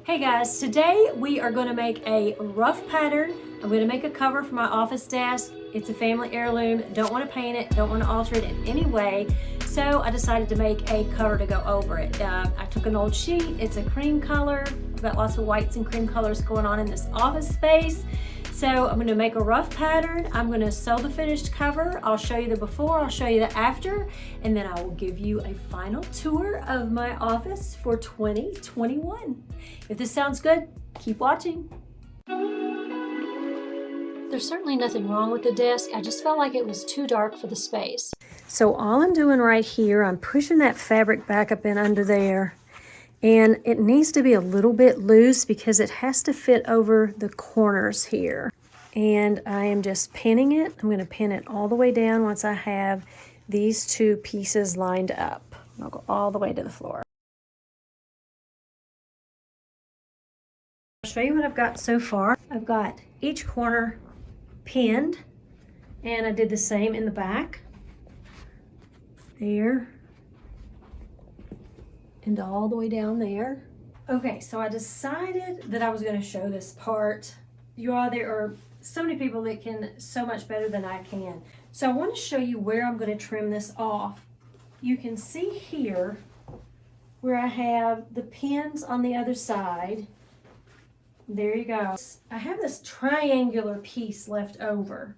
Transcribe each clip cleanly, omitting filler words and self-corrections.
Hey guys, today we are going to make a rough pattern. I'm going to make a cover for my office desk. It's a family heirloom. Don't want to paint it, don't want to alter it in any way. So I decided to make a cover to go over it. I took an old sheet. It's a cream color. I've got lots of whites and cream colors going on in this office space. So I'm going to make a rough pattern. I'm going to sew the finished cover. I'll show you the before, I'll show you the after, and then I will give you a final tour of my office for 2021. If this sounds good, keep watching. There's certainly nothing wrong with the desk. I just felt like it was too dark for the space. So all I'm doing right here, I'm pushing that fabric back up in under there. And it needs to be a little bit loose because it has to fit over the corners here. And I am just pinning it. I'm going to pin it all the way down once I have these two pieces lined up. I'll go all the way to the floor. I'll show you what I've got so far. I've got each corner pinned, and I did the same in the back. There. And all the way down there. Okay, so I decided that I was going to show this part. There are so many people that can so much better than I can. So I want to show you where I'm going to trim this off. You can see here where I have the pins on the other side. There you go. I have this triangular piece left over.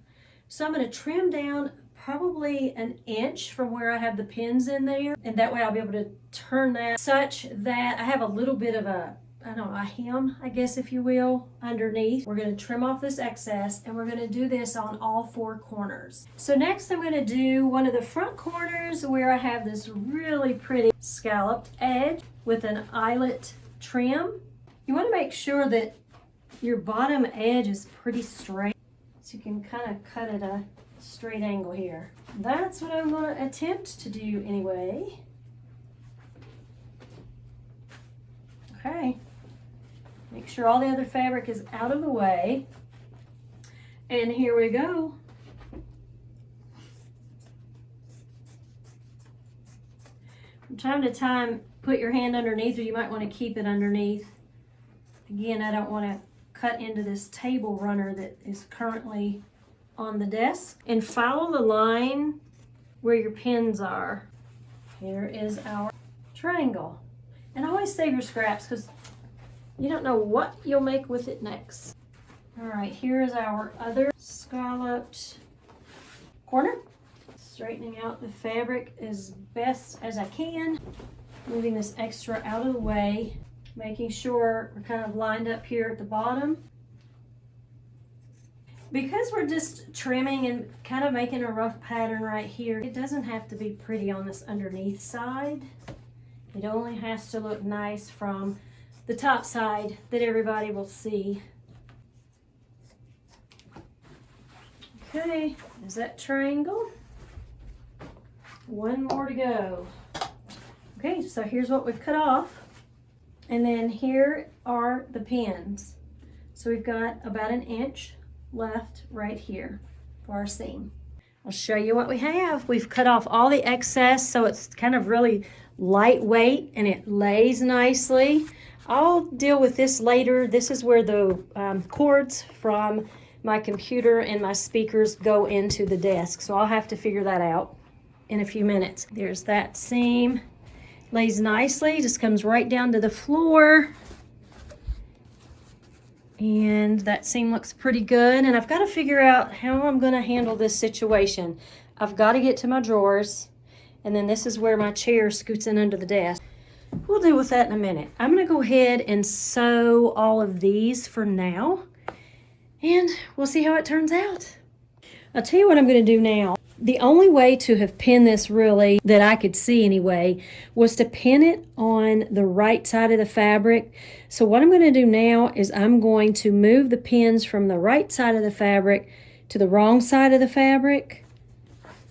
So I'm going to trim down probably an inch from where I have the pins in there, and that way I'll be able to turn that such that I have a little bit of a hem, I guess, if you will, underneath. We're going to trim off this excess, and we're going to do this on all four corners. So next I'm going to do one of the front corners where I have this really pretty scalloped edge with an eyelet trim. You want to make sure that your bottom edge is pretty straight, so you can kind of cut at a straight angle here. That's what I'm going to attempt to do anyway. Okay. Make sure all the other fabric is out of the way. And here we go. From time to time, put your hand underneath, or you might want to keep it underneath. Again, I don't want to cut into this table runner that is currently on the desk, and follow the line where your pins are. Here is our triangle. And always save your scraps because you don't know what you'll make with it next. All right, here is our other scalloped corner. Straightening out the fabric as best as I can, moving this extra out of the way, making sure we're kind of lined up here at the bottom. Because we're just trimming and kind of making a rough pattern right here, it doesn't have to be pretty on this underneath side. It only has to look nice from the top side that everybody will see. Okay, there's that triangle. One more to go. Okay, so here's what we've cut off. And then here are the pins. So we've got about an inch left right here for our seam. I'll show you what we have. We've cut off all the excess, so it's kind of really lightweight and it lays nicely. I'll deal with this later. This is where the cords from my computer and my speakers go into the desk, so I'll have to figure that out in a few minutes. There's that seam. Lays nicely, just comes right down to the floor. And that seam looks pretty good. And I've got to figure out how I'm going to handle this situation. I've got to get to my drawers. And then this is where my chair scoots in under the desk. We'll deal with that in a minute. I'm going to go ahead and sew all of these for now. And we'll see how it turns out. I'll tell you what I'm going to do now. The only way to have pinned this, really, that I could see anyway, was to pin it on the right side of the fabric. So what I'm going to do now is I'm going to move the pins from the right side of the fabric to the wrong side of the fabric,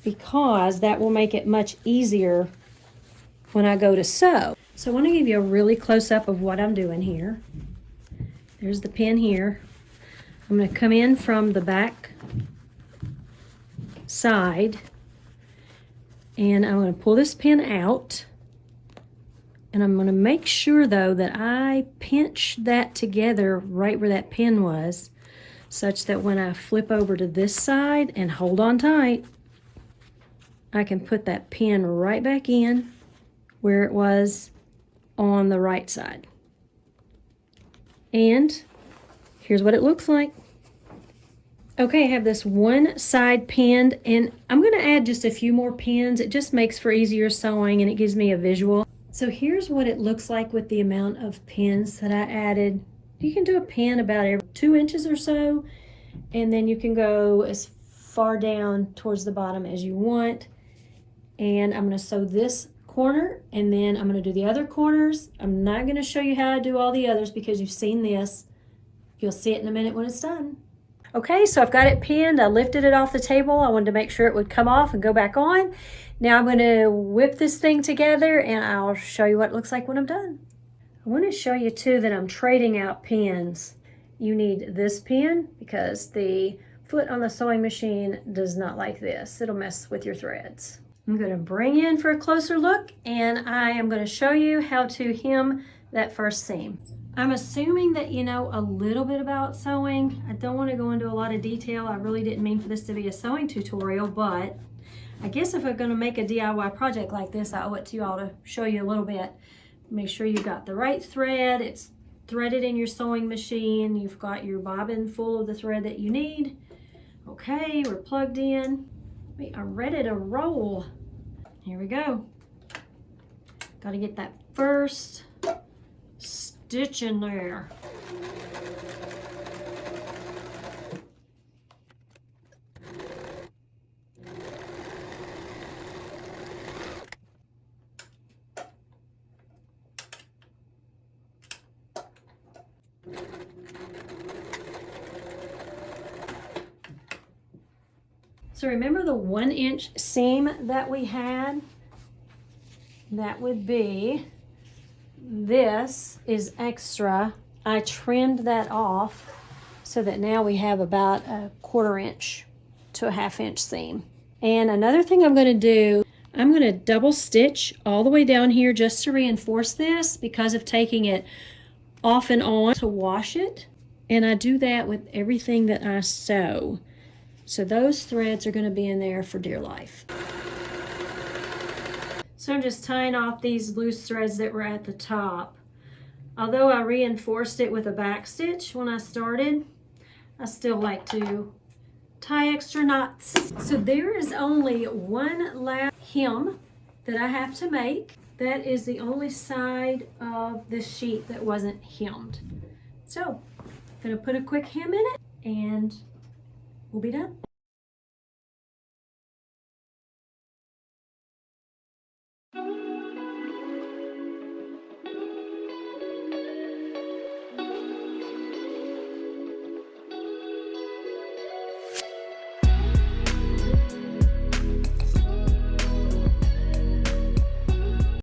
because that will make it much easier when I go to sew. So I want to give you a really close-up of what I'm doing here. There's the pin here. I'm going to come in from the back side, and I'm going to pull this pin out, And I'm going to make sure though that I pinch that together right where that pin was, such that when I flip over to this side and hold on tight, I can put that pin right back in where it was on the right side. And here's what it looks like. Okay, I have this one side pinned, and I'm going to add just a few more pins. It just makes for easier sewing, and it gives me a visual. So here's what it looks like with the amount of pins that I added. You can do a pin about every 2 inches or so, and then you can go as far down towards the bottom as you want. And I'm going to sew this corner, and then I'm going to do the other corners. I'm not going to show you how to do all the others because you've seen this. You'll see it in a minute when it's done. Okay, so I've got it pinned. I lifted it off the table. I wanted to make sure it would come off and go back on. Now I'm going to whip this thing together, and I'll show you what it looks like when I'm done. I want to show you too that I'm trading out pins. You need this pin because the foot on the sewing machine does not like this. It'll mess with your threads. I'm going to bring in for a closer look, and I am going to show you how to hem that first seam. I'm assuming that you know a little bit about sewing. I don't want to go into a lot of detail. I really didn't mean for this to be a sewing tutorial, but I guess if I'm going to make a DIY project like this, I owe it to you all to show you a little bit. Make sure you've got the right thread. It's threaded in your sewing machine. You've got your bobbin full of the thread that you need. Okay, we're plugged in. We are ready to roll. Here we go. Got to get that first stitch in there. So remember the 1 inch seam that we had? That would be, this is extra. I trimmed that off so that now we have about a 1/4 inch to a 1/2 inch seam. And another thing I'm going to do, I'm going to double stitch all the way down here just to reinforce this because of taking it off and on to wash it. And I do that with everything that I sew. So those threads are going to be in there for dear life. So I'm just tying off these loose threads that were at the top. Although I reinforced it with a back stitch when I started, I still like to tie extra knots. So there is only one last hem that I have to make. That is the only side of this sheet that wasn't hemmed. So I'm going to put a quick hem in it and we'll be done.